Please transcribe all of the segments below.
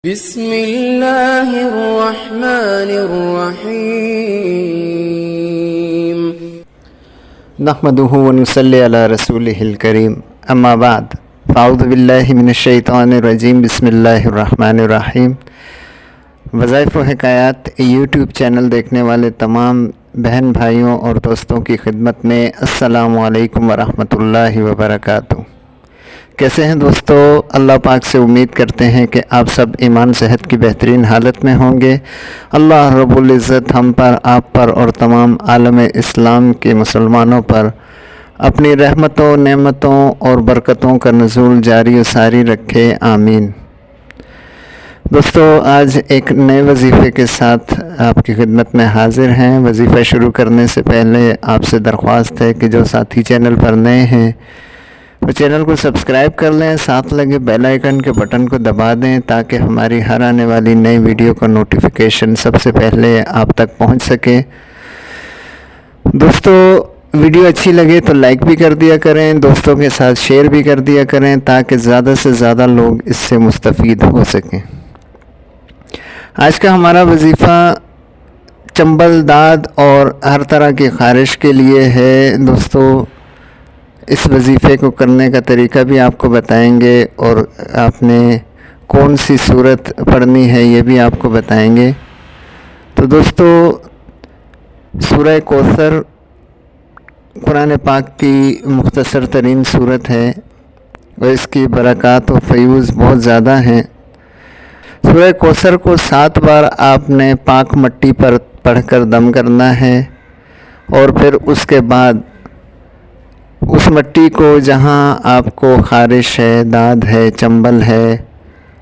بسم اللہ الرحمن الرحیم نحمده ونصلی علی رسولہ الکریم اما بعد فاعوذ باللہ من الشیطان الرجیم بسم اللہ الرحمن الرحیم۔ وظائف و حکایات یوٹیوب چینل دیکھنے والے تمام بہن بھائیوں اور دوستوں کی خدمت میں السلام علیکم ورحمۃ اللہ وبرکاتہ۔ کیسے ہیں دوستو؟ اللہ پاک سے امید کرتے ہیں کہ آپ سب ایمان صحت کی بہترین حالت میں ہوں گے۔ اللہ رب العزت ہم پر، آپ پر اور تمام عالم اسلام کے مسلمانوں پر اپنی رحمتوں، نعمتوں اور برکتوں کا نزول جاری و ساری رکھے، آمین۔ دوستو، آج ایک نئے وظیفے کے ساتھ آپ کی خدمت میں حاضر ہیں۔ وظیفہ شروع کرنے سے پہلے آپ سے درخواست ہے کہ جو ساتھی چینل پر نئے ہیں وہ چینل کو سبسکرائب کر لیں، ساتھ لگے بیل آئیکن کے بٹن کو دبا دیں تاکہ ہماری ہر آنے والی نئی ویڈیو کا نوٹیفیکیشن سب سے پہلے آپ تک پہنچ سکے۔ دوستو، ویڈیو اچھی لگے تو لائک بھی کر دیا کریں، دوستوں کے ساتھ شیئر بھی کر دیا کریں تاکہ زیادہ سے زیادہ لوگ اس سے مستفید ہو سکیں۔ آج کا ہمارا وظیفہ چنبل، داد اور ہر طرح کی خارش کے لیے ہے۔ دوستو، اس وظیفے کو کرنے کا طریقہ بھی آپ کو بتائیں گے اور آپ نے کون سی صورت پڑھنی ہے یہ بھی آپ کو بتائیں گے۔ تو دوستو، سورہ کوثر قرآن پاک کی مختصر ترین صورت ہے اور اس کی برکات و فیوز بہت زیادہ ہیں۔ سورہ کوثر کو 7 بار آپ نے پاک مٹی پر پڑھ کر دم کرنا ہے اور پھر اس کے بعد اس مٹی کو جہاں آپ کو خارش ہے، داد ہے، چنبل ہے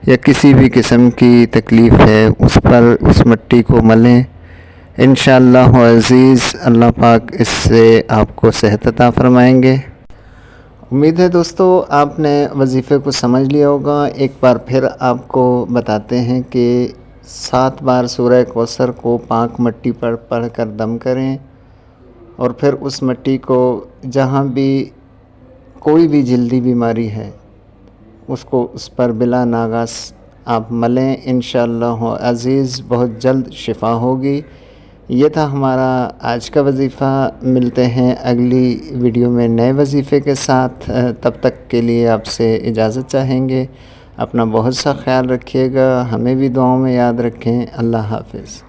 یا کسی بھی قسم کی تکلیف ہے اس پر اس مٹی کو ملیں۔ انشاءاللہ عزیز اللہ پاک اس سے آپ کو صحت عطا فرمائیں گے۔ امید ہے دوستو آپ نے وظیفے کو سمجھ لیا ہوگا۔ ایک بار پھر آپ کو بتاتے ہیں کہ 7 بار سورہ کوثر کو پاک مٹی پر پڑھ کر دم کریں اور پھر اس مٹی کو جہاں بھی کوئی بھی جلدی بیماری ہے اس پر بلا ناغہ آپ ملیں۔ انشاءاللہ عزیز بہت جلد شفا ہوگی۔ یہ تھا ہمارا آج کا وظیفہ۔ ملتے ہیں اگلی ویڈیو میں نئے وظیفے کے ساتھ، تب تک کے لیے آپ سے اجازت چاہیں گے۔ اپنا بہت سا خیال رکھیے گا، ہمیں بھی دعاؤں میں یاد رکھیں۔ اللہ حافظ۔